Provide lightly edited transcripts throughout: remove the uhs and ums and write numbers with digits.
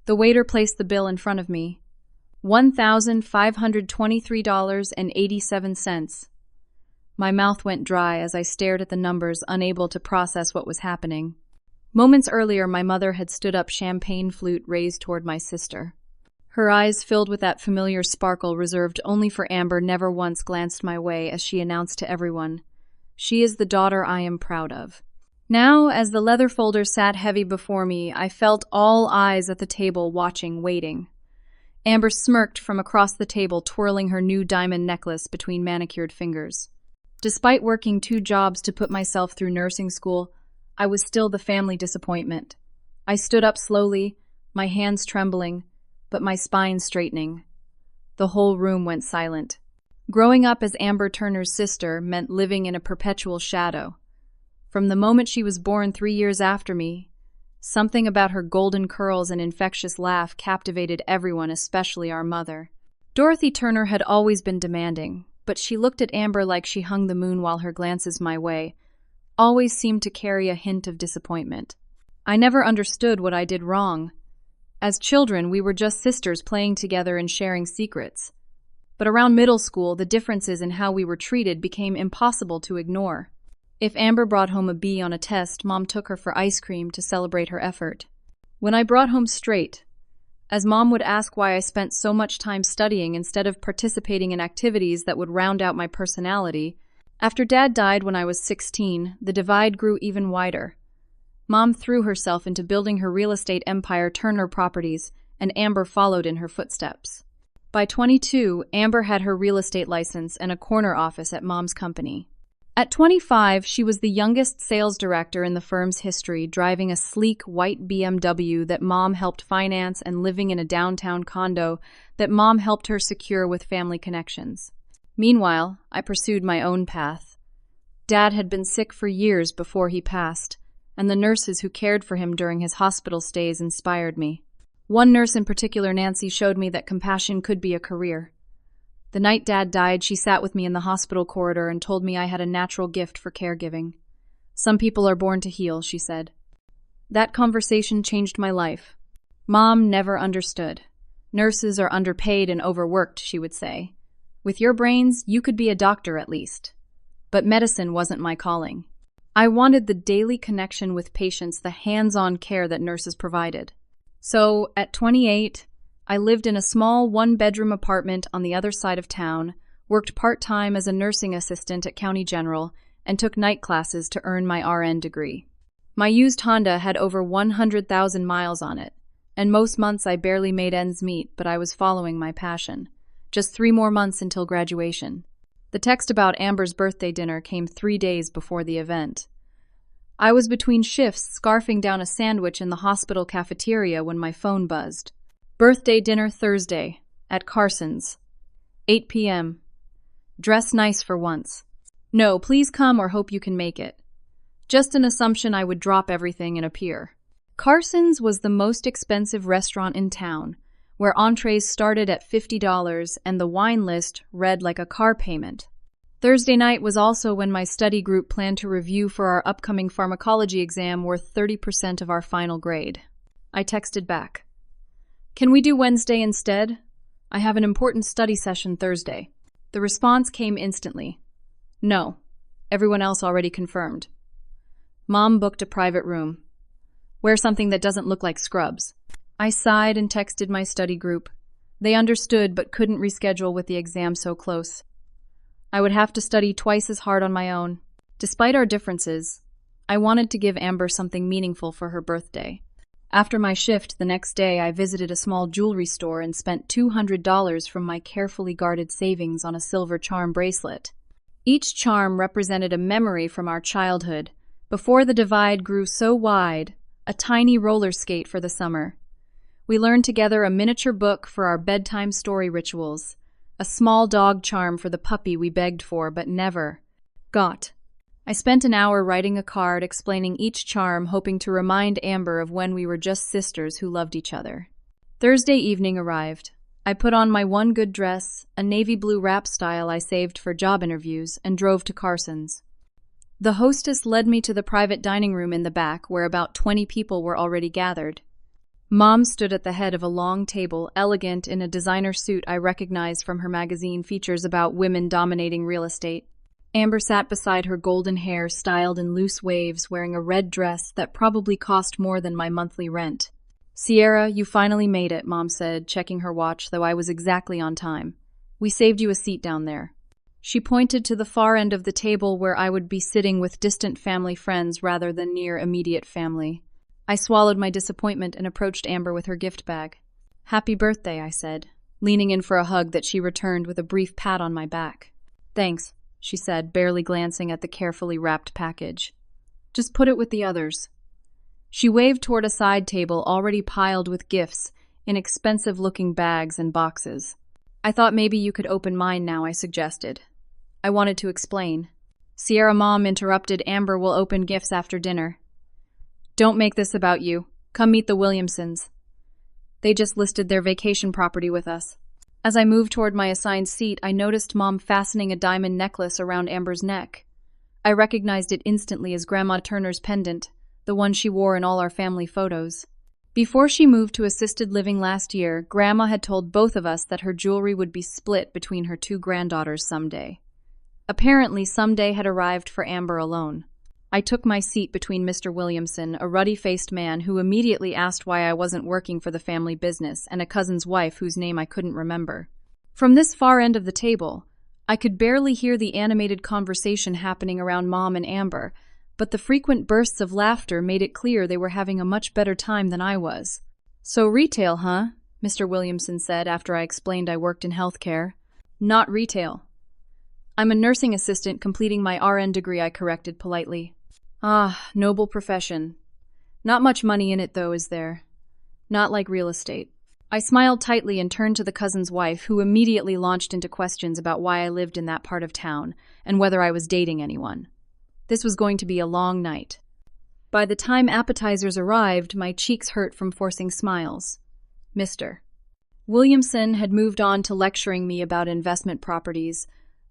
The waiter placed the bill in front of me. $1,523.87. My mouth went dry as I stared at the numbers, unable to process what was happening. Moments earlier, my mother had stood up, champagne flute raised toward my sister. Her eyes, filled with that familiar sparkle reserved only for Amber, never once glanced my way as she announced to everyone, "She is the daughter I am proud of." Now, as the leather folder sat heavy before me, I felt all eyes at the table watching, waiting. Amber smirked from across the table, twirling her new diamond necklace between manicured fingers. Despite working 2 jobs to put myself through nursing school, I was still the family disappointment. I stood up slowly, my hands trembling, but my spine straightening. The whole room went silent. Growing up as Amber Turner's sister meant living in a perpetual shadow. From the moment she was born 3 years after me, something about her golden curls and infectious laugh captivated everyone, especially our mother. Dorothy Turner had always been demanding, but she looked at Amber like she hung the moon, while her glances my way always seemed to carry a hint of disappointment. I never understood what I did wrong. As children, we were just sisters playing together and sharing secrets. But around middle school, the differences in how we were treated became impossible to ignore. If Amber brought home a B on a test, Mom took her for ice cream to celebrate her effort. When I brought home straight, as Mom would ask why I spent so much time studying instead of participating in activities that would round out my personality. After Dad died when I was 16, the divide grew even wider. Mom threw herself into building her real estate empire, Turner Properties, and Amber followed in her footsteps. By 22, Amber had her real estate license and a corner office at Mom's company. At 25, she was the youngest sales director in the firm's history, driving a sleek white BMW that Mom helped finance and living in a downtown condo that Mom helped her secure with family connections. Meanwhile, I pursued my own path. Dad had been sick for years before he passed, and the nurses who cared for him during his hospital stays inspired me. One nurse in particular, Nancy, showed me that compassion could be a career. The night Dad died, she sat with me in the hospital corridor and told me I had a natural gift for caregiving. "Some people are born to heal," she said. That conversation changed my life. Mom never understood. "Nurses are underpaid and overworked," she would say. "With your brains, you could be a doctor at least." But medicine wasn't my calling. I wanted the daily connection with patients, the hands-on care that nurses provided. So, at 28, I lived in a small 1-bedroom apartment on the other side of town, worked part-time as a nursing assistant at County General, and took night classes to earn my RN degree. My used Honda had over 100,000 miles on it, and most months I barely made ends meet, but I was following my passion. Just 3 more months until graduation. The text about Amber's birthday dinner came 3 days before the event. I was between shifts, scarfing down a sandwich in the hospital cafeteria when my phone buzzed. "Birthday dinner Thursday, at Carson's. 8 p.m. Dress nice for once. No, please come or hope you can make it." Just an assumption I would drop everything and appear. Carson's was the most expensive restaurant in town, where entrees started at $50 and the wine list read like a car payment. Thursday night was also when my study group planned to review for our upcoming pharmacology exam worth 30% of our final grade. I texted back, "Can we do Wednesday instead? I have an important study session Thursday." The response came instantly. "No, everyone else already confirmed." Mom booked a private room. "Wear something that doesn't look like scrubs." I sighed and texted my study group. They understood but couldn't reschedule with the exam so close. I would have to study twice as hard on my own. Despite our differences, I wanted to give Amber something meaningful for her birthday. After my shift the next day, I visited a small jewelry store and spent $200 from my carefully guarded savings on a silver charm bracelet. Each charm represented a memory from our childhood, before the divide grew so wide, a tiny roller skate for the summer. We learned together a miniature book for our bedtime story rituals, a small dog charm for the puppy we begged for but never got. I spent an hour writing a card explaining each charm, hoping to remind Amber of when we were just sisters who loved each other. Thursday evening arrived. I put on my one good dress, a navy blue wrap style I saved for job interviews, and drove to Carson's. The hostess led me to the private dining room in the back, where about 20 people were already gathered. Mom stood at the head of a long table, elegant in a designer suit I recognized from her magazine features about women dominating real estate. Amber sat beside her, golden hair styled in loose waves, wearing a red dress that probably cost more than my monthly rent. "Sierra, you finally made it," Mom said, checking her watch, though I was exactly on time. "We saved you a seat down there." She pointed to the far end of the table where I would be sitting with distant family friends rather than near immediate family. I swallowed my disappointment and approached Amber with her gift bag. "Happy birthday," I said, leaning in for a hug that she returned with a brief pat on my back. "Thanks," she said, barely glancing at the carefully wrapped package. "Just put it with the others." She waved toward a side table already piled with gifts in expensive-looking bags and boxes. "I thought maybe you could open mine now," I suggested. I wanted to explain. "Sierra," Mom interrupted, "Amber will open gifts after dinner." "Don't make this about you. Come meet the Williamsons. They just listed their vacation property with us." As I moved toward my assigned seat, I noticed Mom fastening a diamond necklace around Amber's neck. I recognized it instantly as Grandma Turner's pendant, the one she wore in all our family photos. Before she moved to assisted living last year, Grandma had told both of us that her jewelry would be split between her two granddaughters someday. Apparently, someday had arrived for Amber alone. I took my seat between Mr. Williamson, a ruddy-faced man who immediately asked why I wasn't working for the family business, and a cousin's wife whose name I couldn't remember. From this far end of the table, I could barely hear the animated conversation happening around Mom and Amber, but the frequent bursts of laughter made it clear they were having a much better time than I was. "So retail, huh?" Mr. Williamson said after I explained I worked in healthcare. "Not retail. I'm a nursing assistant completing my RN degree," I corrected politely. "Ah, noble profession. Not much money in it, though, is there? Not like real estate." I smiled tightly and turned to the cousin's wife, who immediately launched into questions about why I lived in that part of town and whether I was dating anyone. This was going to be a long night. By the time appetizers arrived, my cheeks hurt from forcing smiles. Mr. Williamson had moved on to lecturing me about investment properties,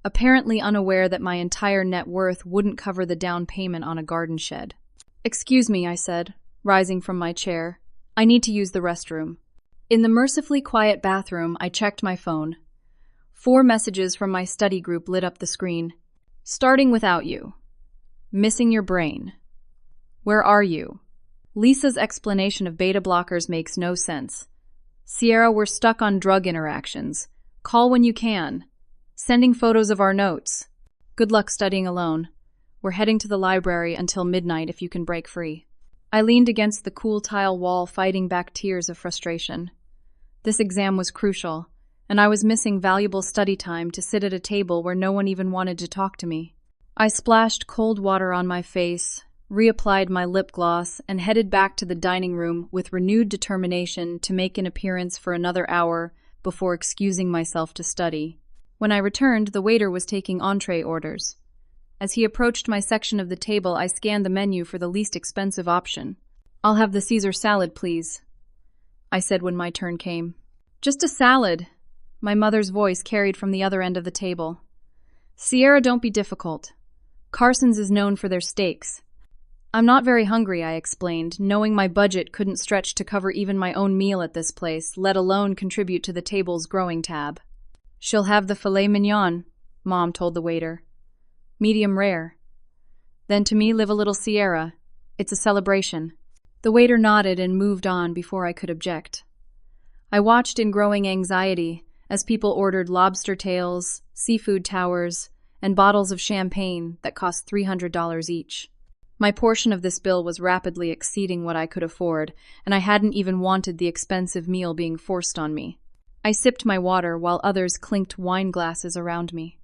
apparently unaware that my entire net worth wouldn't cover the down payment on a garden shed. "Excuse me," I said, rising from my chair. "I need to use the restroom." In the mercifully quiet bathroom, I checked my phone. 4 messages from my study group lit up the screen. "Starting without you." "Missing your brain." "Where are you?" Lisa's explanation of beta blockers makes no sense. "Sierra, we're stuck on drug interactions. Call when you can." "Sending photos of our notes." "Good luck studying alone. We're heading to the library until midnight if you can break free." I leaned against the cool tile wall, fighting back tears of frustration. This exam was crucial, and I was missing valuable study time to sit at a table where no one even wanted to talk to me. I splashed cold water on my face, reapplied my lip gloss, and headed back to the dining room with renewed determination to make an appearance for another hour before excusing myself to study. When I returned, the waiter was taking entree orders. As he approached my section of the table, I scanned the menu for the least expensive option. "I'll have the Caesar salad, please," I said when my turn came. "Just a salad," my mother's voice carried from the other end of the table. "Sierra, don't be difficult. Carson's is known for their steaks." "I'm not very hungry," I explained, knowing my budget couldn't stretch to cover even my own meal at this place, let alone contribute to the table's growing tab. "She'll have the filet mignon," Mom told the waiter. "Medium rare." "Then to me, live a little Sierra. It's a celebration." The waiter nodded and moved on before I could object. I watched in growing anxiety as people ordered lobster tails, seafood towers, and bottles of champagne that cost $300 each. My portion of this bill was rapidly exceeding what I could afford, and I hadn't even wanted the expensive meal being forced on me. I sipped my water while others clinked wine glasses around me.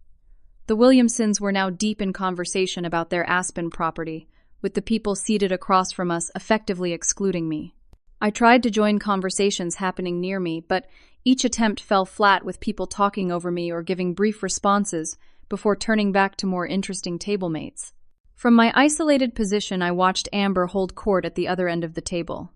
The Williamsons were now deep in conversation about their Aspen property, with the people seated across from us effectively excluding me. I tried to join conversations happening near me, but each attempt fell flat with people talking over me or giving brief responses before turning back to more interesting table mates. From my isolated position, I watched Amber hold court at the other end of the table.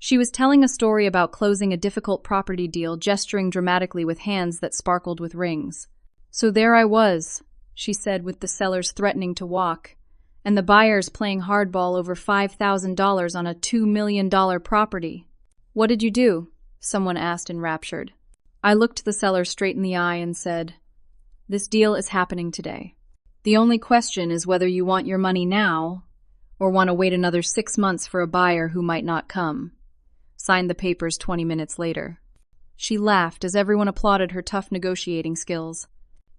She was telling a story about closing a difficult property deal, gesturing dramatically with hands that sparkled with rings. "So there I was," she said, with the sellers threatening to walk, and the buyers playing hardball over $5,000 on a $2 million property. "What did you do?" someone asked enraptured. I looked the seller straight in the eye and said, "This deal is happening today. The only question is whether you want your money now or want to wait another 6 months for a buyer who might not come." Signed the papers 20 minutes later. She laughed as everyone applauded her tough negotiating skills.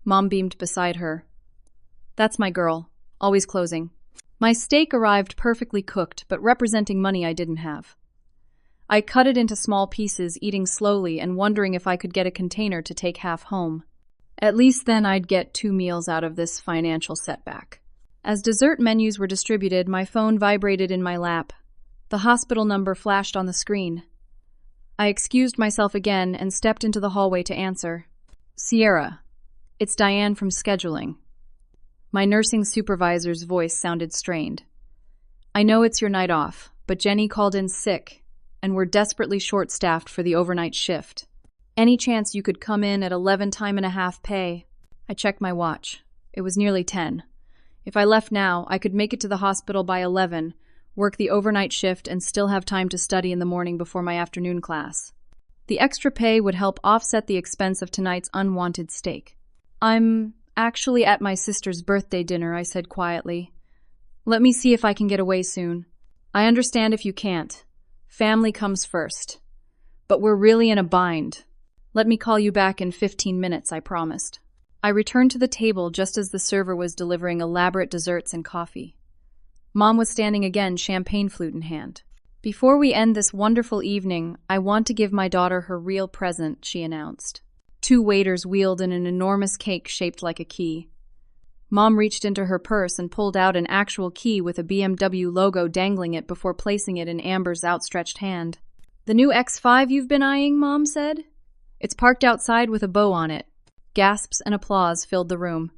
Mom beamed beside her. "That's my girl, always closing." My steak arrived perfectly cooked, but representing money I didn't have. I cut it into small pieces, eating slowly and wondering if I could get a container to take half home. At least then I'd get 2 meals out of this financial setback. As dessert menus were distributed, my phone vibrated in my lap. The hospital number flashed on the screen. I excused myself again and stepped into the hallway to answer. "Sierra, it's Diane from scheduling." My nursing supervisor's voice sounded strained. "I know it's your night off, but Jenny called in sick, and we're desperately short-staffed for the overnight shift. Any chance you could come in at 11 time and a half pay?" I checked my watch. It was nearly 10. If I left now, I could make it to the hospital by 11, work the overnight shift, and still have time to study in the morning before my afternoon class. The extra pay would help offset the expense of tonight's unwanted steak. "I'm actually at my sister's birthday dinner," I said quietly. "Let me see if I can get away soon. I understand if you can't. Family comes first. But we're really in a bind. Let me call you back in 15 minutes, I promised." I returned to the table just as the server was delivering elaborate desserts and coffee. Mom was standing again, champagne flute in hand. "Before we end this wonderful evening, I want to give my daughter her real present," she announced. 2 waiters wheeled in an enormous cake shaped like a key. Mom reached into her purse and pulled out an actual key with a BMW logo dangling it before placing it in Amber's outstretched hand. "The new X5 you've been eyeing," Mom said. "It's parked outside with a bow on it." Gasps and applause filled the room.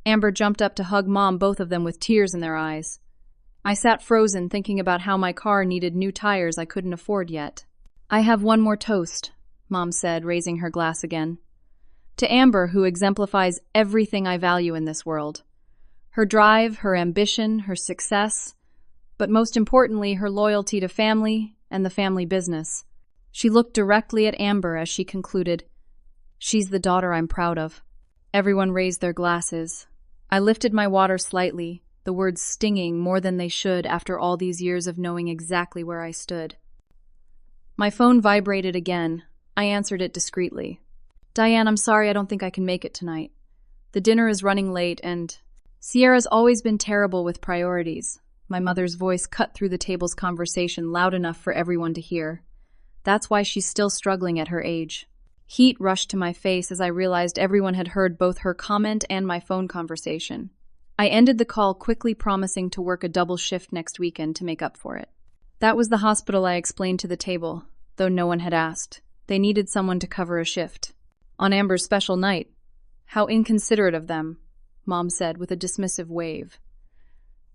Amber jumped up to hug Mom, both of them with tears in their eyes. I sat frozen, thinking about how my car needed new tires I couldn't afford yet. "I have one more toast," Mom said, raising her glass again. "To Amber, who exemplifies everything I value in this world. Her drive, her ambition, her success, but most importantly, her loyalty to family and the family business." She looked directly at Amber as she concluded, "She's the daughter I'm proud of." Everyone raised their glasses. I lifted my water slightly, the words stinging more than they should after all these years of knowing exactly where I stood. My phone vibrated again. I answered it discreetly. "Diane, I'm sorry, I don't think I can make it tonight. The dinner is running late and Sierra's always been terrible with priorities." My mother's voice cut through the table's conversation loud enough for everyone to hear. "That's why she's still struggling at her age." Heat rushed to my face as I realized everyone had heard both her comment and my phone conversation. I ended the call, quickly promising to work a double shift next weekend to make up for it. "That was the hospital," I explained to the table, though no one had asked. "They needed someone to cover a shift. On Amber's special night." "How inconsiderate of them," Mom said with a dismissive wave.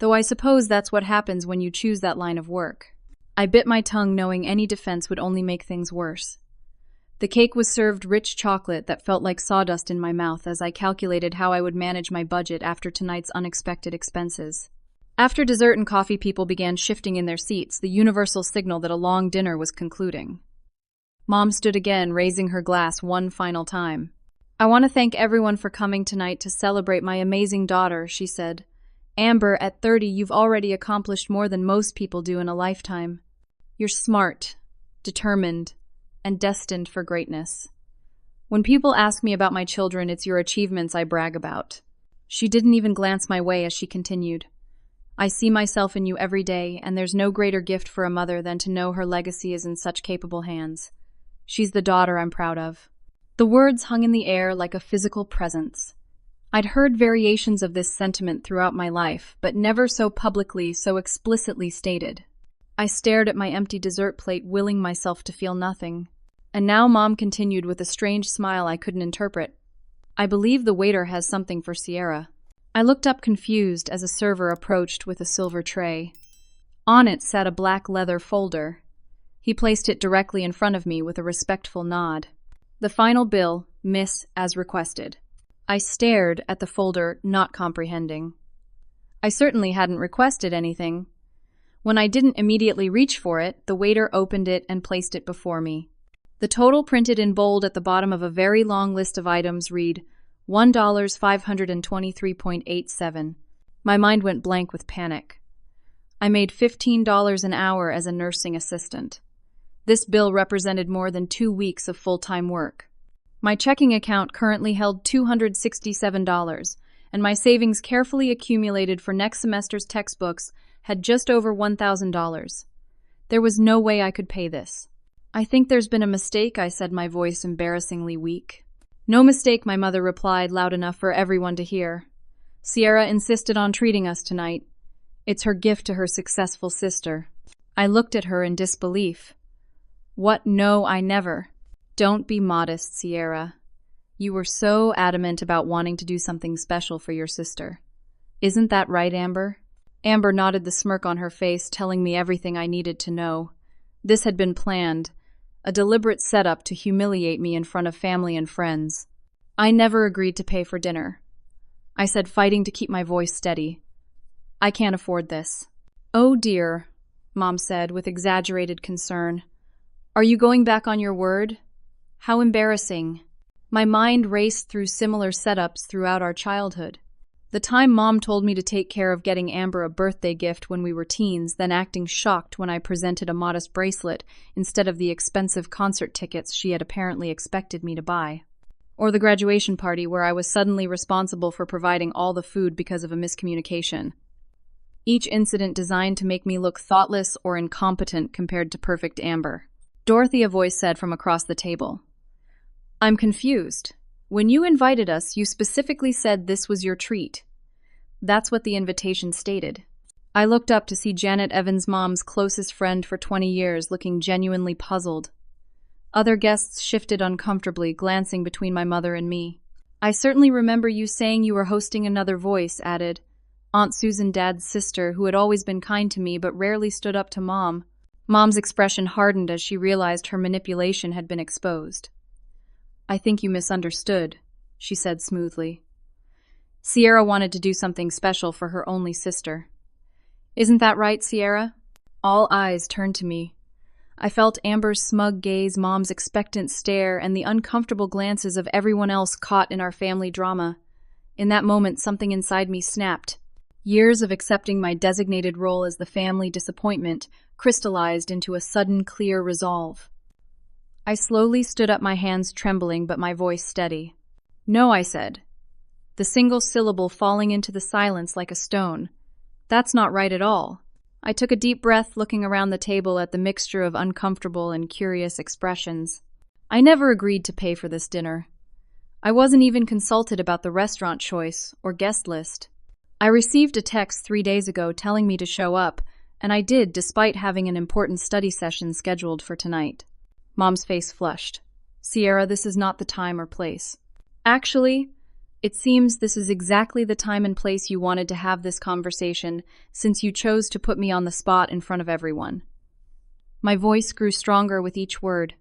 "Though I suppose that's what happens when you choose that line of work." I bit my tongue, knowing any defense would only make things worse. The cake was served rich chocolate that felt like sawdust in my mouth as I calculated how I would manage my budget after tonight's unexpected expenses. After dessert and coffee, people began shifting in their seats, the universal signal that a long dinner was concluding. Mom stood again, raising her glass one final time. "I want to thank everyone for coming tonight to celebrate my amazing daughter," she said. "Amber, at 30, you've already accomplished more than most people do in a lifetime. You're smart, determined, and destined for greatness. When people ask me about my children, it's your achievements I brag about." She didn't even glance my way as she continued. "I see myself in you every day, and there's no greater gift for a mother than to know her legacy is in such capable hands. She's the daughter I'm proud of." The words hung in the air like a physical presence. I'd heard variations of this sentiment throughout my life, but never so publicly, so explicitly stated. I stared at my empty dessert plate, willing myself to feel nothing. And now Mom continued with a strange smile I couldn't interpret. "I believe the waiter has something for Sierra." I looked up confused as a server approached with a silver tray. On it sat a black leather folder. He placed it directly in front of me with a respectful nod. "The final bill, miss, as requested." I stared at the folder, not comprehending. I certainly hadn't requested anything. When I didn't immediately reach for it, the waiter opened it and placed it before me. The total printed in bold at the bottom of a very long list of items read $1,523.87. My mind went blank with panic. I made $15 an hour as a nursing assistant. This bill represented more than 2 weeks of full-time work. My checking account currently held $267, and my savings carefully accumulated for next semester's textbooks had just over $1,000. There was no way I could pay this. "I think there's been a mistake," I said, my voice embarrassingly weak. "No mistake," my mother replied, loud enough for everyone to hear. "Sierra insisted on treating us tonight. It's her gift to her successful sister." I looked at her in disbelief. "What? No, I never." "Don't be modest, Sierra. You were so adamant about wanting to do something special for your sister. Isn't that right, Amber?" Amber nodded, the smirk on her face telling me everything I needed to know. This had been planned, a deliberate setup to humiliate me in front of family and friends. "I never agreed to pay for dinner," I said, fighting to keep my voice steady. "I can't afford this." "Oh dear," Mom said with exaggerated concern. "Are you going back on your word? How embarrassing." My mind raced through similar setups throughout our childhood. The time Mom told me to take care of getting Amber a birthday gift when we were teens, then acting shocked when I presented a modest bracelet instead of the expensive concert tickets she had apparently expected me to buy. Or the graduation party where I was suddenly responsible for providing all the food because of a miscommunication. Each incident designed to make me look thoughtless or incompetent compared to perfect Amber. Dorothy, a voice said from across the table. "I'm confused. When you invited us, you specifically said this was your treat." That's what the invitation stated. I looked up to see Janet, Evan's mom's closest friend for 20 years, looking genuinely puzzled. Other guests shifted uncomfortably, glancing between my mother and me. "I certainly remember you saying you were hosting," another voice added. Aunt Susan, Dad's sister, who had always been kind to me but rarely stood up to Mom. Mom's expression hardened as she realized her manipulation had been exposed. "I think you misunderstood," she said smoothly. "Sierra wanted to do something special for her only sister." "Isn't that right, Sierra?" All eyes turned to me. I felt Amber's smug gaze, Mom's expectant stare, and the uncomfortable glances of everyone else caught in our family drama. In that moment, something inside me snapped. Years of accepting my designated role as the family disappointment crystallized into a sudden, clear resolve. I slowly stood up, my hands trembling but my voice steady. "No," I said, the single syllable falling into the silence like a stone. "That's not right at all." I took a deep breath, looking around the table at the mixture of uncomfortable and curious expressions. I never agreed to pay for this dinner. I wasn't even consulted about the restaurant choice or guest list. I received a text 3 days ago telling me to show up, and I did despite having an important study session scheduled for tonight. Mom's face flushed. "Sierra, this is not the time or place." "Actually, it seems this is exactly the time and place you wanted to have this conversation, since you chose to put me on the spot in front of everyone." My voice grew stronger with each word.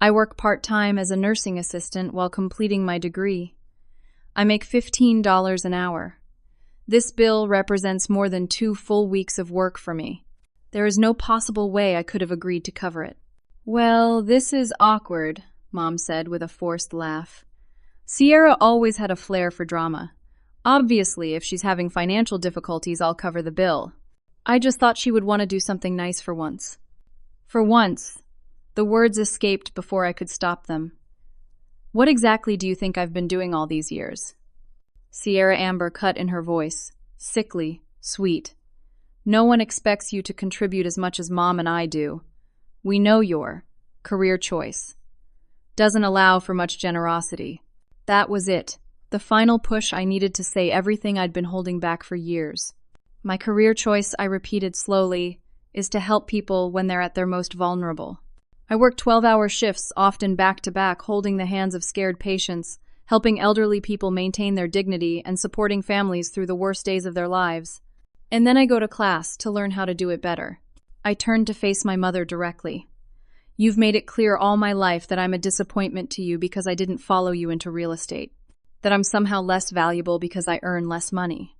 "I work part-time as a nursing assistant while completing my degree. I make $15 an hour. This bill represents more than 2 full weeks of work for me. There is no possible way I could have agreed to cover it." "Well, this is awkward," Mom said with a forced laugh. "Sierra always had a flair for drama. Obviously, if she's having financial difficulties, I'll cover the bill. I just thought she would want to do something nice for once." For once, the words escaped before I could stop them. "What exactly do you think I've been doing all these years?" Sierra Amber cut in her voice, sickly, sweet. "No one expects you to contribute as much as Mom and I do. We know your career choice doesn't allow for much generosity." That was it, the final push I needed to say everything I'd been holding back for years. "My career choice," I repeated slowly, "is to help people when they're at their most vulnerable. I work 12-hour shifts, often back-to-back, holding the hands of scared patients, helping elderly people maintain their dignity and supporting families through the worst days of their lives. And then I go to class to learn how to do it better." I turned to face my mother directly. "You've made it clear all my life that I'm a disappointment to you because I didn't follow you into real estate, that I'm somehow less valuable because I earn less money.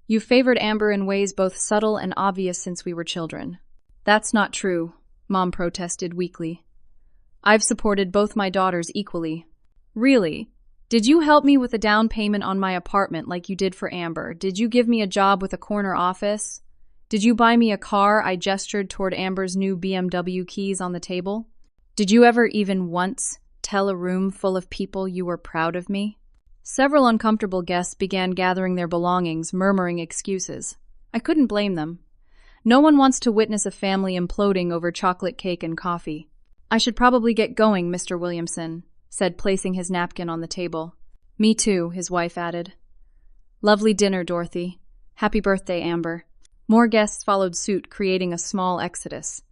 You've favored Amber in ways both subtle and obvious since we were children. That's not true, Mom protested weakly. I've supported both my daughters equally. Really? Did you help me with a down payment on my apartment like you did for Amber? Did you give me a job with a corner office? Did you buy me a car? I gestured toward Amber's new BMW keys on the table. Did you ever even once tell a room full of people you were proud of me? Several uncomfortable guests began gathering their belongings, murmuring excuses. I couldn't blame them. No one wants to witness a family imploding over chocolate cake and coffee. I should probably get going, Mr. Williamson said, placing his napkin on the table. Me too, his wife added. Lovely dinner, Dorothy. Happy birthday, Amber. More guests followed suit, creating a small exodus.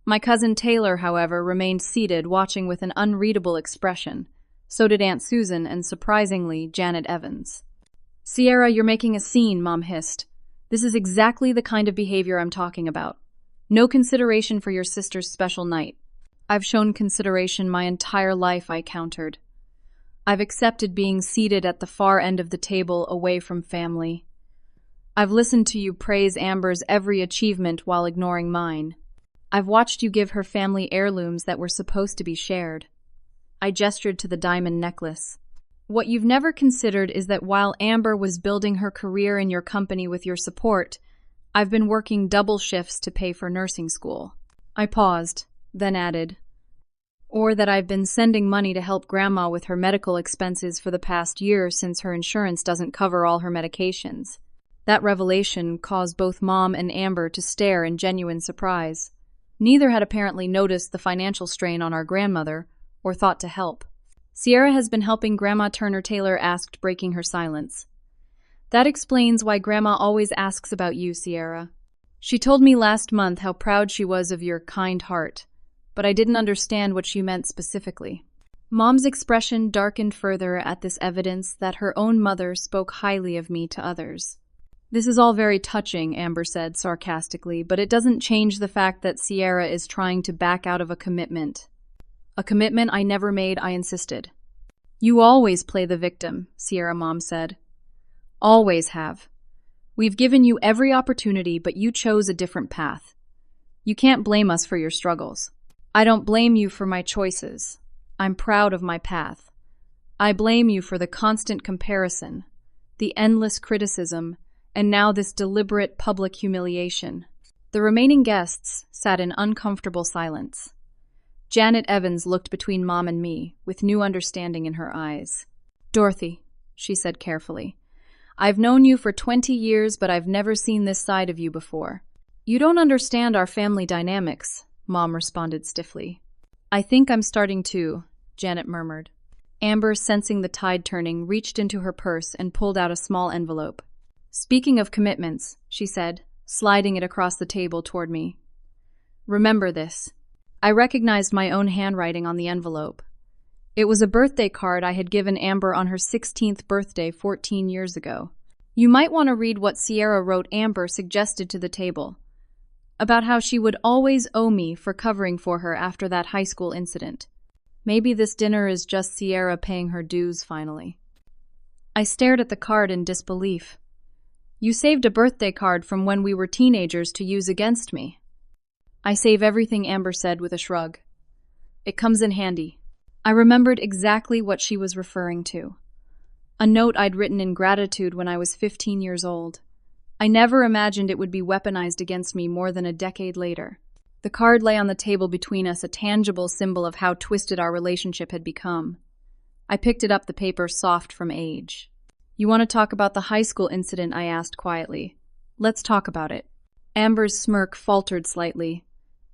My cousin Taylor, however, remained seated, watching with an unreadable expression. So did Aunt Susan and, surprisingly, Janet Evans. Sierra, you're making a scene, Mom hissed. This is exactly the kind of behavior I'm talking about. No consideration for your sister's special night. I've shown consideration my entire life, I countered. I've accepted being seated at the far end of the table, away from family. I've listened to you praise Amber's every achievement while ignoring mine. I've watched you give her family heirlooms that were supposed to be shared. I gestured to the diamond necklace. What you've never considered is that while Amber was building her career in your company with your support, I've been working double shifts to pay for nursing school. I paused, then added, or that I've been sending money to help Grandma with her medical expenses for the past year since her insurance doesn't cover all her medications. That revelation caused both Mom and Amber to stare in genuine surprise. Neither had apparently noticed the financial strain on our grandmother or thought to help. Sierra has been helping Grandma Turner Taylor asked, breaking her silence. That explains why Grandma always asks about you, Sierra. She told me last month how proud she was of your kind heart, but I didn't understand what she meant specifically. Mom's expression darkened further at this evidence that her own mother spoke highly of me to others. This is all very touching, Amber said sarcastically, but it doesn't change the fact that Sierra is trying to back out of a commitment. A commitment I never made, I insisted. You always play the victim, Sierra Mom said. Always have. We've given you every opportunity, but you chose a different path. You can't blame us for your struggles. I don't blame you for my choices. I'm proud of my path. I blame you for the constant comparison, the endless criticism, and now this deliberate public humiliation. The remaining guests sat in uncomfortable silence. Janet Evans looked between Mom and me, with new understanding in her eyes. Dorothy, she said carefully, I've known you for 20 years, but I've never seen this side of you before. You don't understand our family dynamics, Mom responded stiffly. I think I'm starting to, Janet murmured. Amber, sensing the tide turning, reached into her purse and pulled out a small envelope. Speaking of commitments, she said, sliding it across the table toward me. Remember this. I recognized my own handwriting on the envelope. It was a birthday card I had given Amber on her 16th birthday 14 years ago. You might want to read what Sierra wrote Amber suggested to the table, about how she would always owe me for covering for her after that high school incident. Maybe this dinner is just Sierra paying her dues finally. I stared at the card in disbelief. You saved a birthday card from when we were teenagers to use against me. I save everything, Amber said with a shrug. It comes in handy. I remembered exactly what she was referring to. A note I'd written in gratitude when I was 15 years old. I never imagined it would be weaponized against me more than a decade later. The card lay on the table between us, a tangible symbol of how twisted our relationship had become. I picked it up, the paper soft from age. You want to talk about the high school incident? I asked quietly. Let's talk about it. Amber's smirk faltered slightly.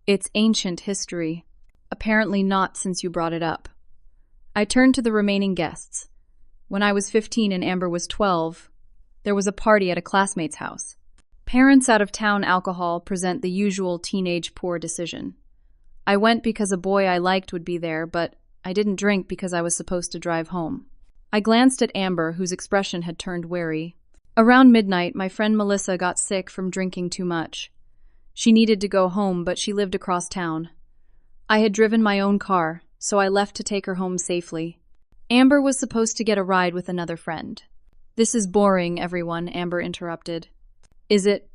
It's ancient history. Apparently not since you brought it up. I turned to the remaining guests. When I was 15 and Amber was 12, there was a party at a classmate's house. Parents out of town alcohol present the usual teenage poor decision. I went because a boy I liked would be there, but I didn't drink because I was supposed to drive home. I glanced at Amber, whose expression had turned wary. Around midnight, my friend Melissa got sick from drinking too much. She needed to go home, but she lived across town. I had driven my own car, so I left to take her home safely. Amber was supposed to get a ride with another friend. This is boring, everyone, Amber interrupted. Is it?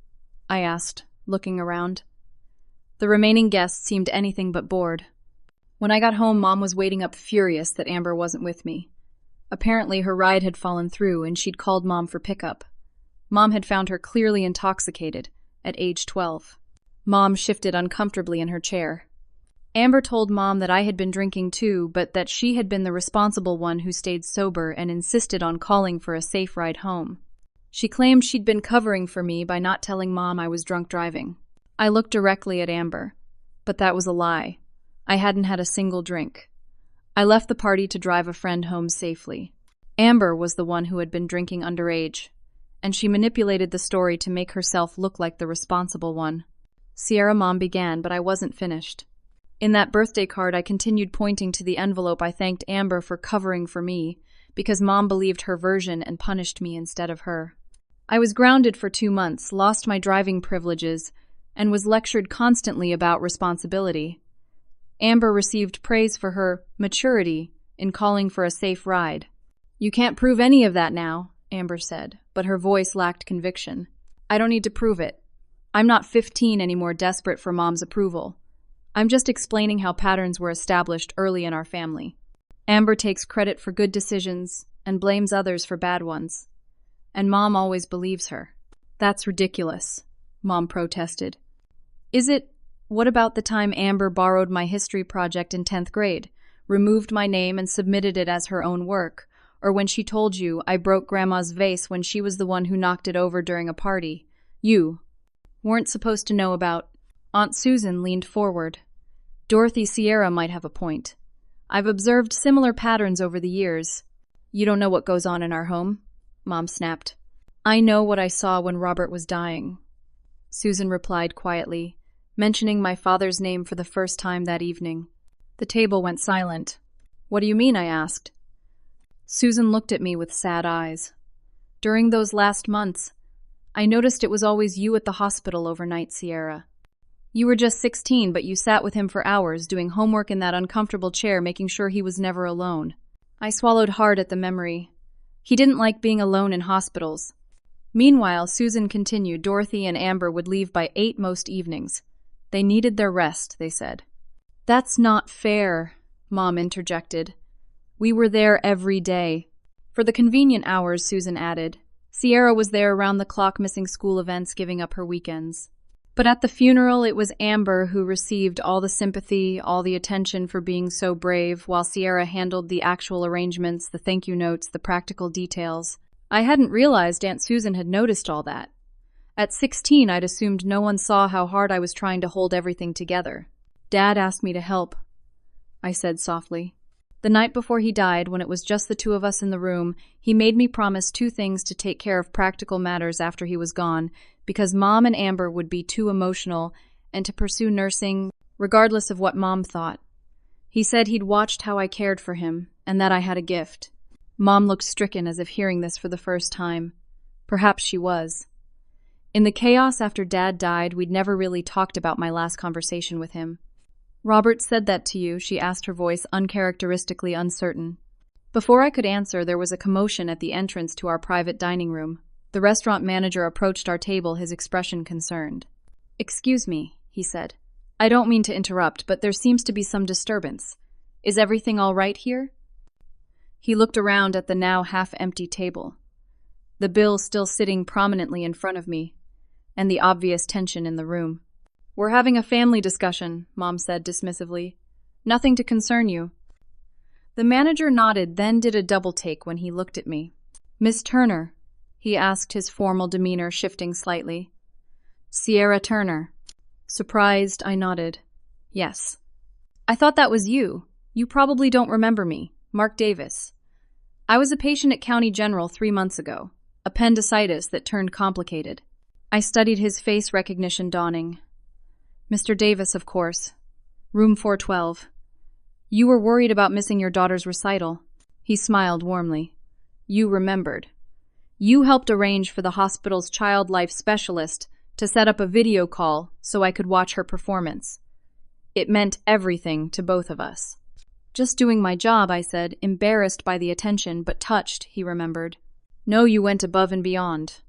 I asked, looking around. The remaining guests seemed anything but bored. When I got home, Mom was waiting up furious that Amber wasn't with me. Apparently, her ride had fallen through and she'd called Mom for pickup. Mom had found her clearly intoxicated at age 12. Mom shifted uncomfortably in her chair. Amber told Mom that I had been drinking too, but that she had been the responsible one who stayed sober and insisted on calling for a safe ride home. She claimed she'd been covering for me by not telling Mom I was drunk driving. I looked directly at Amber, but that was a lie. I hadn't had a single drink. I left the party to drive a friend home safely. Amber was the one who had been drinking underage, and she manipulated the story to make herself look like the responsible one. Sierra, Mom began, but I wasn't finished. In that birthday card, I continued pointing to the envelope. I thanked Amber for covering for me, because Mom believed her version and punished me instead of her. I was grounded for 2 months, lost my driving privileges, and was lectured constantly about responsibility. Amber received praise for her maturity in calling for a safe ride. "You can't prove any of that now," Amber said, but her voice lacked conviction. "I don't need to prove it. I'm not 15 anymore, desperate for Mom's approval. I'm just explaining how patterns were established early in our family. Amber takes credit for good decisions and blames others for bad ones. And Mom always believes her." "That's ridiculous," Mom protested. "Is it? What about the time Amber borrowed my history project in 10th grade, removed my name and submitted it as her own work? Or when she told you I broke Grandma's vase when she was the one who knocked it over during a party? You weren't supposed to know about." Aunt Susan leaned forward. "Dorothy, Sierra might have a point. I've observed similar patterns over the years." "You don't know what goes on in our home?" Mom snapped. "I know what I saw when Robert was dying," Susan replied quietly, mentioning my father's name for the first time that evening. The table went silent. "What do you mean?" I asked. Susan looked at me with sad eyes. "During those last months, I noticed it was always you at the hospital overnight, Sierra. You were just 16, but you sat with him for hours, doing homework in that uncomfortable chair, making sure he was never alone." I swallowed hard at the memory. He didn't like being alone in hospitals. Meanwhile, Susan continued, "Dorothy and Amber would leave by 8 most evenings. They needed their rest," they said. "That's not fair," Mom interjected. "We were there every day." "For the convenient hours," Susan added. "Sierra was there around the clock, missing school events, giving up her weekends. But at the funeral, it was Amber who received all the sympathy, all the attention for being so brave, while Sierra handled the actual arrangements, the thank you notes, the practical details. I hadn't realized Aunt Susan had noticed all that. At 16, I'd assumed no one saw how hard I was trying to hold everything together. Dad asked me to help," I said softly. "The night before he died, when it was just the 2 of us in the room, he made me promise 2 things to take care of practical matters after he was gone, because Mom and Amber would be too emotional, and to pursue nursing, regardless of what Mom thought. He said he'd watched how I cared for him, and that I had a gift." Mom looked stricken, as if hearing this for the first time. Perhaps she was. In the chaos after Dad died, we'd never really talked about my last conversation with him. "Robert said that to you?" she asked, her voice uncharacteristically uncertain. Before I could answer, there was a commotion at the entrance to our private dining room. The restaurant manager approached our table, his expression concerned. "Excuse me," he said. "I don't mean to interrupt, but there seems to be some disturbance. Is everything all right here?" He looked around at the now half-empty table, the bill still sitting prominently in front of me, and the obvious tension in the room. "We're having a family discussion," Mom said dismissively. "Nothing to concern you." The manager nodded, then did a double-take when he looked at me. "Miss Turner?" he asked, his formal demeanor shifting slightly. "Sierra Turner." Surprised, I nodded. "Yes." "I thought that was you. You probably don't remember me. Mark Davis. I was a patient at County General 3 months ago. Appendicitis that turned complicated." I studied his face recognition dawning. "Mr. Davis, of course. Room 412. You were worried about missing your daughter's recital." He smiled warmly. "You remembered. You helped arrange for the hospital's child life specialist to set up a video call so I could watch her performance. It meant everything to both of us." "Just doing my job," I said, embarrassed by the attention, but touched, he remembered. "No, you went above and beyond."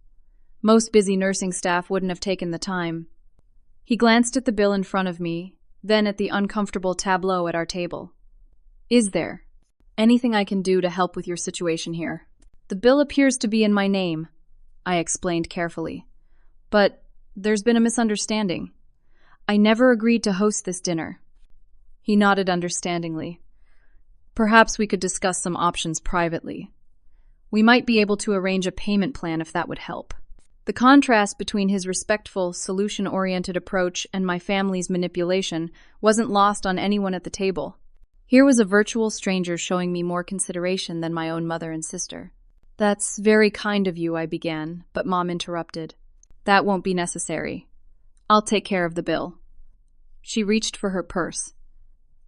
Most busy nursing staff wouldn't have taken the time. He glanced at the bill in front of me, then at the uncomfortable tableau at our table. Is there anything I can do to help with your situation here? The bill appears to be in my name, I explained carefully. But there's been a misunderstanding. I never agreed to host this dinner. He nodded understandingly. Perhaps we could discuss some options privately. We might be able to arrange a payment plan if that would help. The contrast between his respectful, solution-oriented approach and my family's manipulation wasn't lost on anyone at the table. Here was a virtual stranger showing me more consideration than my own mother and sister. That's very kind of you, I began, but Mom interrupted. That won't be necessary. I'll take care of the bill. She reached for her purse.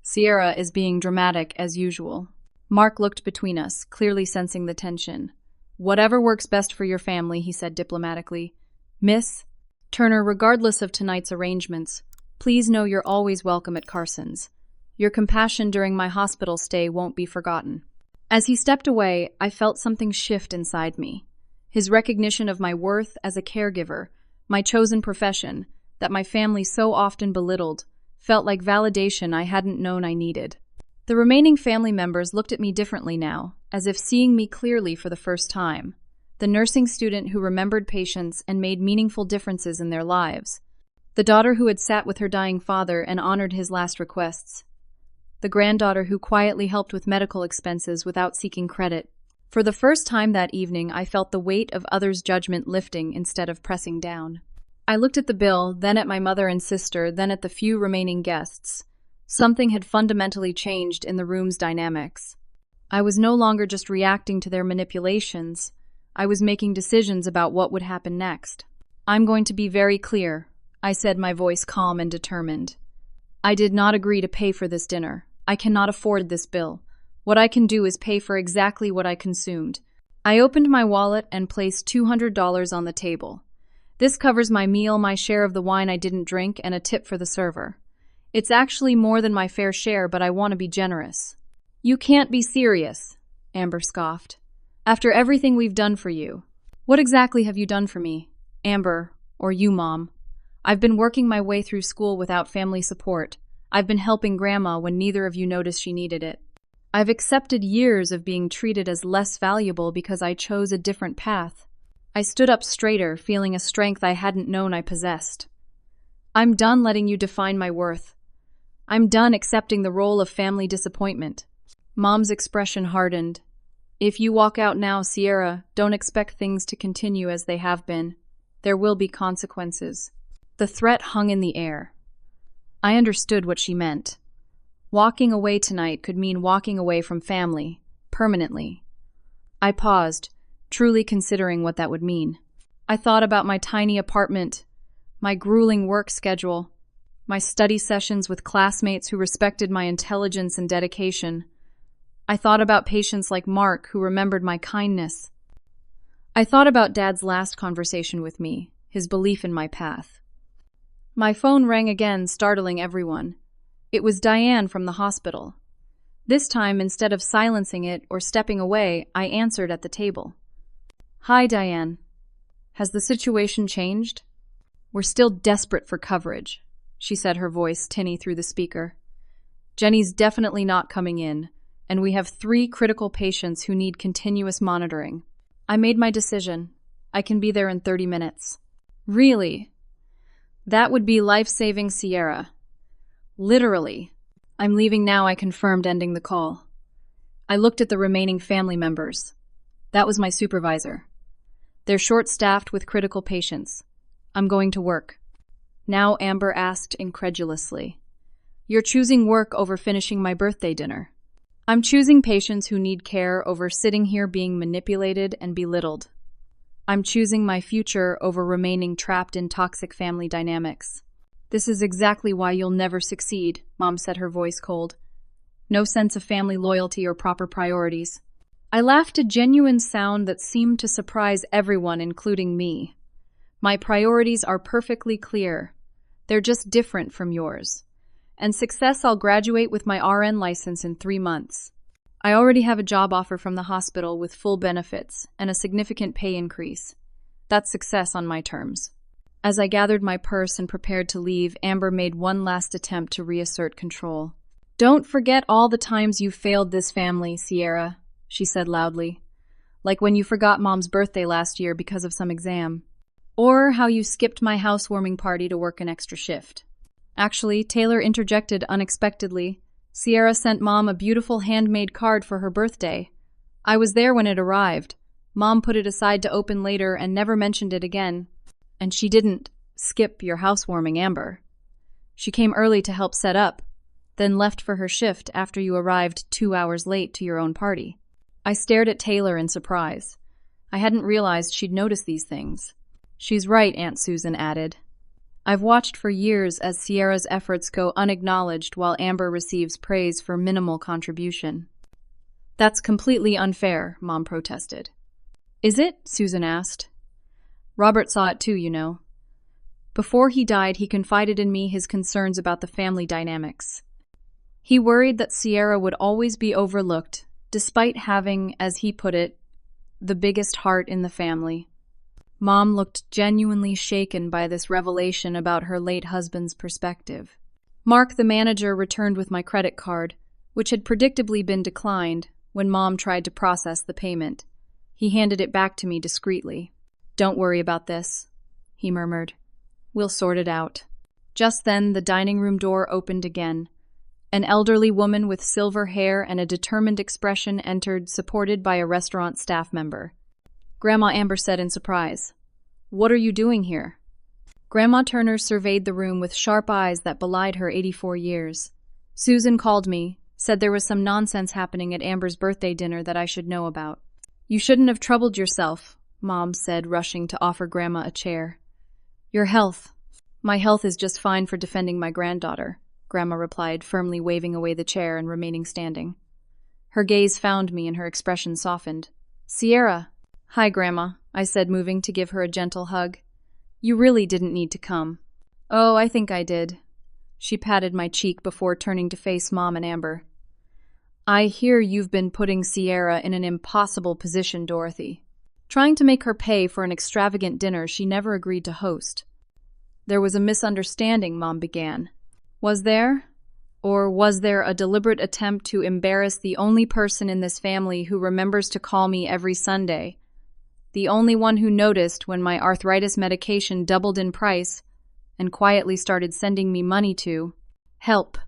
Sierra is being dramatic as usual. Mark looked between us, clearly sensing the tension. Whatever works best for your family, he said diplomatically. Miss Turner, regardless of tonight's arrangements, please know you're always welcome at Carson's. Your compassion during my hospital stay won't be forgotten. As he stepped away, I felt something shift inside me. His recognition of my worth as a caregiver, my chosen profession, that my family so often belittled, felt like validation I hadn't known I needed. The remaining family members looked at me differently now, as if seeing me clearly for the first time. The nursing student who remembered patients and made meaningful differences in their lives. The daughter who had sat with her dying father and honored his last requests. The granddaughter who quietly helped with medical expenses without seeking credit. For the first time that evening, I felt the weight of others' judgment lifting instead of pressing down. I looked at the bill, then at my mother and sister, then at the few remaining guests. Something had fundamentally changed in the room's dynamics. I was no longer just reacting to their manipulations. I was making decisions about what would happen next. I'm going to be very clear, I said, my voice calm and determined. I did not agree to pay for this dinner. I cannot afford this bill. What I can do is pay for exactly what I consumed. I opened my wallet and placed $200 on the table. This covers my meal, my share of the wine I didn't drink, and a tip for the server. It's actually more than my fair share, but I want to be generous. You can't be serious, Amber scoffed. After everything we've done for you. What exactly have you done for me? Amber, or you, Mom. I've been working my way through school without family support. I've been helping Grandma when neither of you noticed she needed it. I've accepted years of being treated as less valuable because I chose a different path. I stood up straighter, feeling a strength I hadn't known I possessed. I'm done letting you define my worth. I'm done accepting the role of family disappointment. Mom's expression hardened. If you walk out now, Sierra, don't expect things to continue as they have been. There will be consequences. The threat hung in the air. I understood what she meant. Walking away tonight could mean walking away from family, permanently. I paused, truly considering what that would mean. I thought about my tiny apartment, my grueling work schedule, my study sessions with classmates who respected my intelligence and dedication. I thought about patients like Mark who remembered my kindness. I thought about Dad's last conversation with me, his belief in my path. My phone rang again, startling everyone. It was Diane from the hospital. This time, instead of silencing it or stepping away, I answered at the table. Hi, Diane. Has the situation changed? We're still desperate for coverage, she said, her voice tinny through the speaker. Jenny's definitely not coming in, and we have 3 critical patients who need continuous monitoring. I made my decision. I can be there in 30 minutes. Really? That would be life-saving, Sierra. Literally. I'm leaving now, I confirmed, ending the call. I looked at the remaining family members. That was my supervisor. They're short-staffed with critical patients. I'm going to work. Now, Amber asked incredulously. You're choosing work over finishing my birthday dinner. I'm choosing patients who need care over sitting here being manipulated and belittled. I'm choosing my future over remaining trapped in toxic family dynamics. This is exactly why you'll never succeed, Mom said, her voice cold. No sense of family loyalty or proper priorities. I laughed, a genuine sound that seemed to surprise everyone, including me. My priorities are perfectly clear. They're just different from yours. And success, I'll graduate with my RN license in 3 months. I already have a job offer from the hospital with full benefits and a significant pay increase. That's success on my terms. As I gathered my purse and prepared to leave, Amber made one last attempt to reassert control. "Don't forget all the times you failed this family, Sierra," she said loudly. "Like when you forgot Mom's birthday last year because of some exam. Or how you skipped my housewarming party to work an extra shift." Actually, Taylor interjected unexpectedly. "Sierra sent Mom a beautiful handmade card for her birthday. I was there when it arrived. Mom put it aside to open later and never mentioned it again. And she didn't skip your housewarming, Amber. She came early to help set up, then left for her shift after you arrived 2 hours late to your own party." I stared at Taylor in surprise. I hadn't realized she'd noticed these things. "She's right," Aunt Susan added. "I've watched for years as Sierra's efforts go unacknowledged while Amber receives praise for minimal contribution." "That's completely unfair," Mom protested. "Is it?" Susan asked. "Robert saw it too, you know. Before he died, he confided in me his concerns about the family dynamics. He worried that Sierra would always be overlooked, despite having, as he put it, the biggest heart in the family." Mom looked genuinely shaken by this revelation about her late husband's perspective. Mark, the manager, returned with my credit card, which had predictably been declined when Mom tried to process the payment. He handed it back to me discreetly. "Don't worry about this," he murmured. "We'll sort it out." Just then, the dining room door opened again. An elderly woman with silver hair and a determined expression entered, supported by a restaurant staff member. Grandma Amber said in surprise, "What are you doing here?" Grandma Turner surveyed the room with sharp eyes that belied her 84 years. "Susan called me, said there was some nonsense happening at Amber's birthday dinner that I should know about." "You shouldn't have troubled yourself," Mom said, rushing to offer Grandma a chair. "Your health." "My health is just fine for defending my granddaughter," Grandma replied, firmly waving away the chair and remaining standing. Her gaze found me and her expression softened. "Sierra." "Hi, Grandma," I said, moving to give her a gentle hug. "You really didn't need to come." "Oh, I think I did." She patted my cheek before turning to face Mom and Amber. "I hear you've been putting Sierra in an impossible position, Dorothy. Trying to make her pay for an extravagant dinner she never agreed to host." "There was a misunderstanding," Mom began. "Was there? Or was there a deliberate attempt to embarrass the only person in this family who remembers to call me every Sunday? The only one who noticed when my arthritis medication doubled in price and quietly started sending me money to help."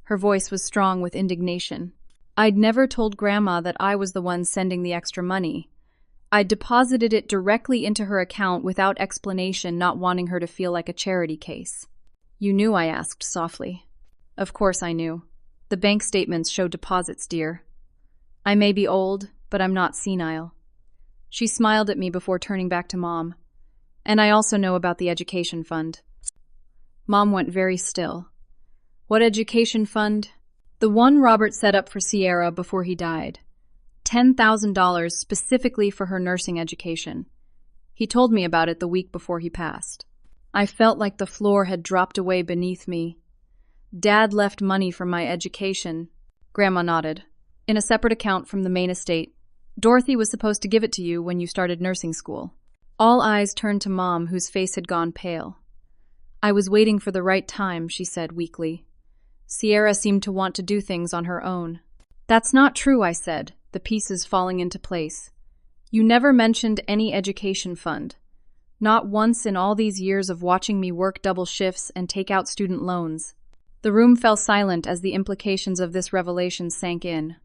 Her voice was strong with indignation. "I'd never told Grandma that I was the one sending the extra money. I deposited it directly into her account without explanation, not wanting her to feel like a charity case." "You knew?" I asked softly. "Of course I knew. The bank statements show deposits, dear. I may be old, but I'm not senile." She smiled at me before turning back to Mom. "And I also know about the education fund." Mom went very still. "What education fund?" "The one Robert set up for Sierra before he died. $10,000 specifically for her nursing education. He told me about it the week before he passed." I felt like the floor had dropped away beneath me. "Dad left money for my education." Grandma nodded. "In a separate account from the main estate. Dorothy was supposed to give it to you when you started nursing school." All eyes turned to Mom, whose face had gone pale. "I was waiting for the right time," she said weakly. "Sierra seemed to want to do things on her own." "That's not true," I said, the pieces falling into place. "You never mentioned any education fund. Not once in all these years of watching me work double shifts and take out student loans." The room fell silent as the implications of this revelation sank in.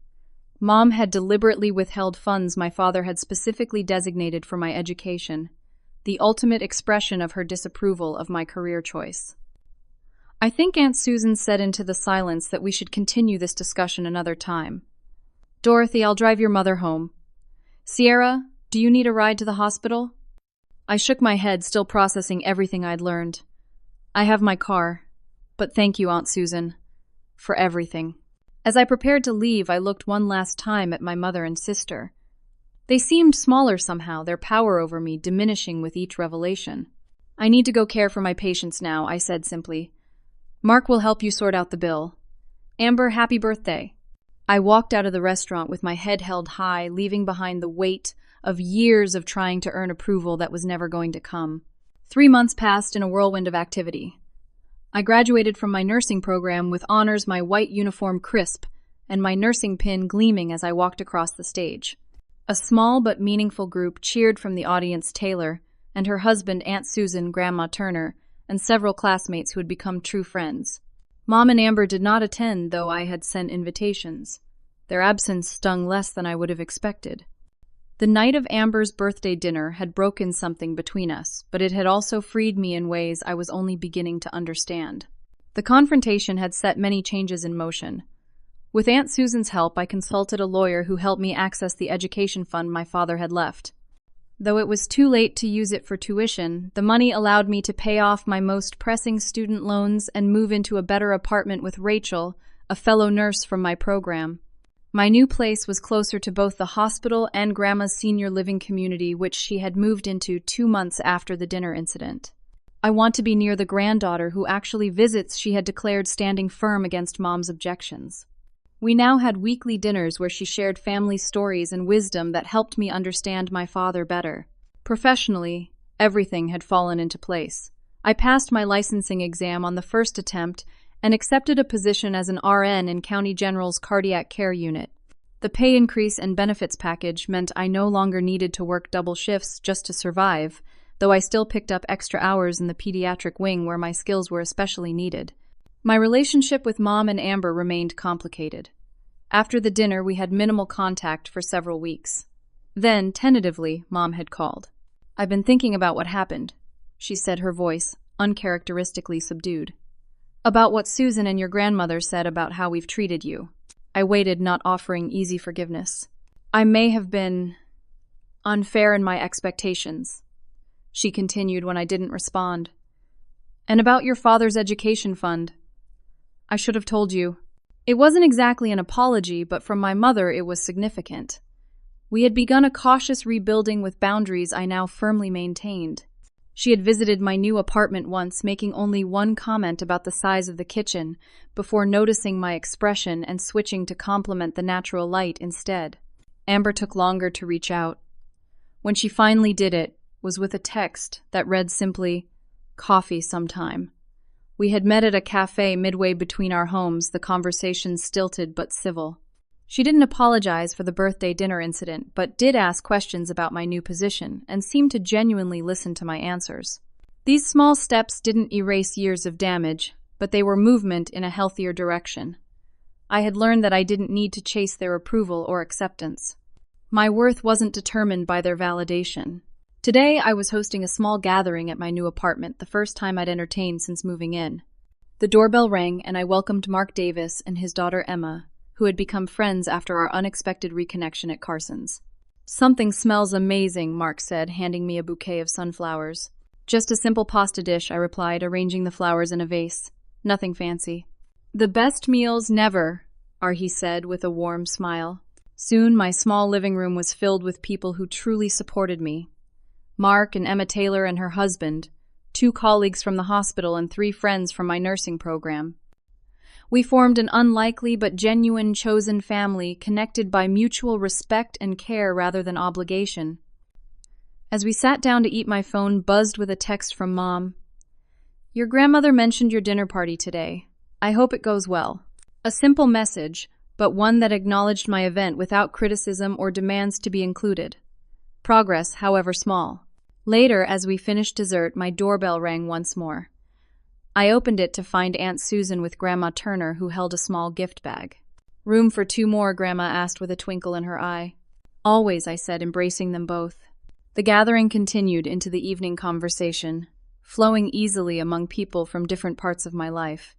Mom had deliberately withheld funds my father had specifically designated for my education, the ultimate expression of her disapproval of my career choice. I think Aunt Susan said into the silence that we should continue this discussion another time. "Dorothy, I'll drive your mother home. Sierra, do you need a ride to the hospital?" I shook my head, still processing everything I'd learned. "I have my car, but thank you, Aunt Susan, for everything." As I prepared to leave, I looked one last time at my mother and sister. They seemed smaller somehow, their power over me diminishing with each revelation. "I need to go care for my patients now," I said simply. "Mark will help you sort out the bill. Amber, happy birthday." I walked out of the restaurant with my head held high, leaving behind the weight of years of trying to earn approval that was never going to come. 3 months passed in a whirlwind of activity. I graduated from my nursing program with honors, my white uniform crisp, and my nursing pin gleaming as I walked across the stage. A small but meaningful group cheered from the audience. Taylor and her husband, Aunt Susan, Grandma Turner, and several classmates who had become true friends. Mom and Amber did not attend, though I had sent invitations. Their absence stung less than I would have expected. The night of Amber's birthday dinner had broken something between us, but it had also freed me in ways I was only beginning to understand. The confrontation had set many changes in motion. With Aunt Susan's help, I consulted a lawyer who helped me access the education fund my father had left. Though it was too late to use it for tuition, the money allowed me to pay off my most pressing student loans and move into a better apartment with Rachel, a fellow nurse from my program. My new place was closer to both the hospital and Grandma's senior living community, which she had moved into 2 months after the dinner incident. I want to be near the granddaughter who actually visits, she had declared, standing firm against Mom's objections. We now had weekly dinners where she shared family stories and wisdom that helped me understand my father better. Professionally, everything had fallen into place. I passed my licensing exam on the first attempt and accepted a position as an RN in County General's cardiac care unit. The pay increase and benefits package meant I no longer needed to work double shifts just to survive, though I still picked up extra hours in the pediatric wing where my skills were especially needed. My relationship with Mom and Amber remained complicated. After the dinner, we had minimal contact for several weeks. Then, tentatively, Mom had called. "I've been thinking about what happened," she said, her voice uncharacteristically subdued. "About what Susan and your grandmother said about how we've treated you." I waited, not offering easy forgiveness. "I may have been unfair in my expectations," she continued when I didn't respond. "And about your father's education fund. I should have told you." It wasn't exactly an apology, but from my mother it was significant. We had begun a cautious rebuilding with boundaries I now firmly maintained. She had visited my new apartment once, making only one comment about the size of the kitchen, before noticing my expression and switching to compliment the natural light instead. Amber took longer to reach out. When she finally did, it was with a text that read simply, "Coffee sometime." We had met at a cafe midway between our homes, the conversation stilted but civil. She didn't apologize for the birthday dinner incident, but did ask questions about my new position and seemed to genuinely listen to my answers. These small steps didn't erase years of damage, but they were movement in a healthier direction. I had learned that I didn't need to chase their approval or acceptance. My worth wasn't determined by their validation. Today, I was hosting a small gathering at my new apartment, the first time I'd entertained since moving in. The doorbell rang, and I welcomed Mark Davis and his daughter Emma, who had become friends after our unexpected reconnection at Carson's. "Something smells amazing," Mark said, handing me a bouquet of sunflowers. "Just a simple pasta dish," I replied, arranging the flowers in a vase. "Nothing fancy." "The best meals never," he said with a warm smile. Soon, my small living room was filled with people who truly supported me. Mark and Emma Taylor and her husband, 2 colleagues from the hospital, and 3 friends from my nursing program. We formed an unlikely but genuine chosen family, connected by mutual respect and care rather than obligation. As we sat down to eat, my phone buzzed with a text from Mom. "Your grandmother mentioned your dinner party today. I hope it goes well." A simple message, but one that acknowledged my event without criticism or demands to be included. Progress, however small. Later, as we finished dessert, my doorbell rang once more. I opened it to find Aunt Susan with Grandma Turner, who held a small gift bag. "Room for 2 more, Grandma asked with a twinkle in her eye. "Always," I said, embracing them both. The gathering continued into the evening conversation, flowing easily among people from different parts of my life.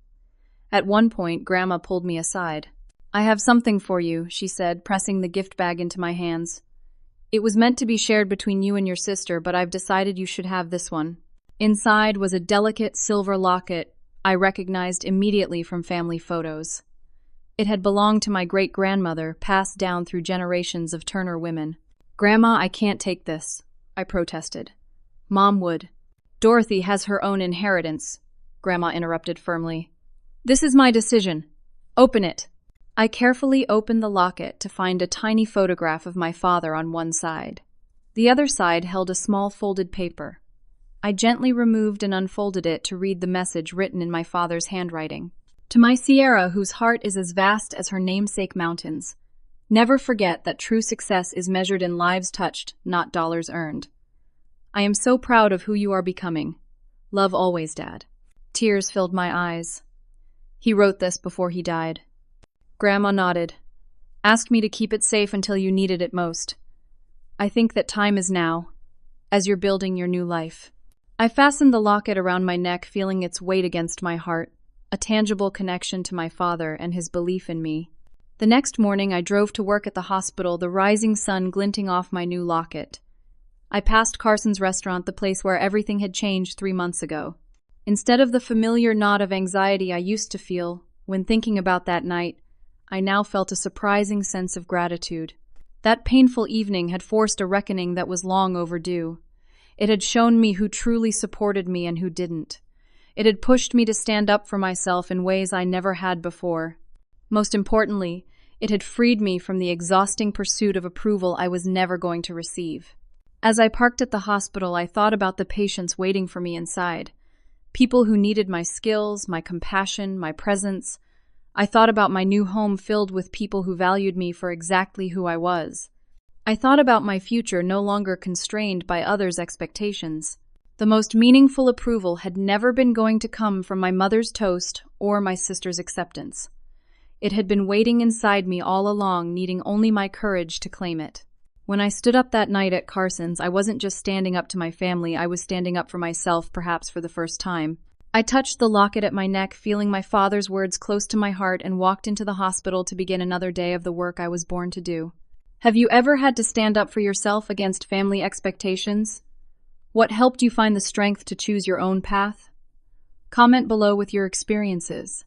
At one point, Grandma pulled me aside. "I have something for you," she said, pressing the gift bag into my hands. "It was meant to be shared between you and your sister, but I've decided you should have this one." Inside was a delicate silver locket I recognized immediately from family photos. It had belonged to my great-grandmother, passed down through generations of Turner women. "Grandma, I can't take this," I protested. "Mom would." "Dorothy has her own inheritance," Grandma interrupted firmly. "This is my decision. Open it." I carefully opened the locket to find a tiny photograph of my father on one side. The other side held a small folded paper. I gently removed and unfolded it to read the message written in my father's handwriting. To my Sierra, whose heart is as vast as her namesake mountains, never forget that true success is measured in lives touched, not dollars earned. I am so proud of who you are becoming. Love always, Dad. Tears filled my eyes. He wrote this before he died. Grandma nodded. Asked me to keep it safe until you needed it most. I think that time is now, as you're building your new life. I fastened the locket around my neck, feeling its weight against my heart, a tangible connection to my father and his belief in me. The next morning, I drove to work at the hospital, the rising sun glinting off my new locket. I passed Carson's restaurant, the place where everything had changed 3 months ago. Instead of the familiar knot of anxiety I used to feel when thinking about that night, I now felt a surprising sense of gratitude. That painful evening had forced a reckoning that was long overdue. It had shown me who truly supported me and who didn't. It had pushed me to stand up for myself in ways I never had before. Most importantly, it had freed me from the exhausting pursuit of approval I was never going to receive. As I parked at the hospital, I thought about the patients waiting for me inside. People who needed my skills, my compassion, my presence. I thought about my new home filled with people who valued me for exactly who I was. I thought about my future no longer constrained by others' expectations. The most meaningful approval had never been going to come from my mother's toast or my sister's acceptance. It had been waiting inside me all along, needing only my courage to claim it. When I stood up that night at Carson's, I wasn't just standing up to my family, I was standing up for myself, perhaps for the first time. I touched the locket at my neck, feeling my father's words close to my heart, and walked into the hospital to begin another day of the work I was born to do. Have you ever had to stand up for yourself against family expectations? What helped you find the strength to choose your own path? Comment below with your experiences.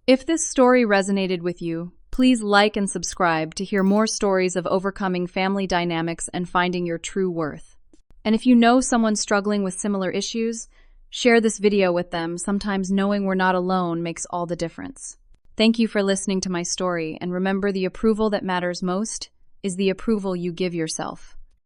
If this story resonated with you, please like and subscribe to hear more stories of overcoming family dynamics and finding your true worth. And if you know someone struggling with similar issues, share this video with them. Sometimes knowing we're not alone makes all the difference. Thank you for listening to my story, and remember, the approval that matters most is the approval you give yourself.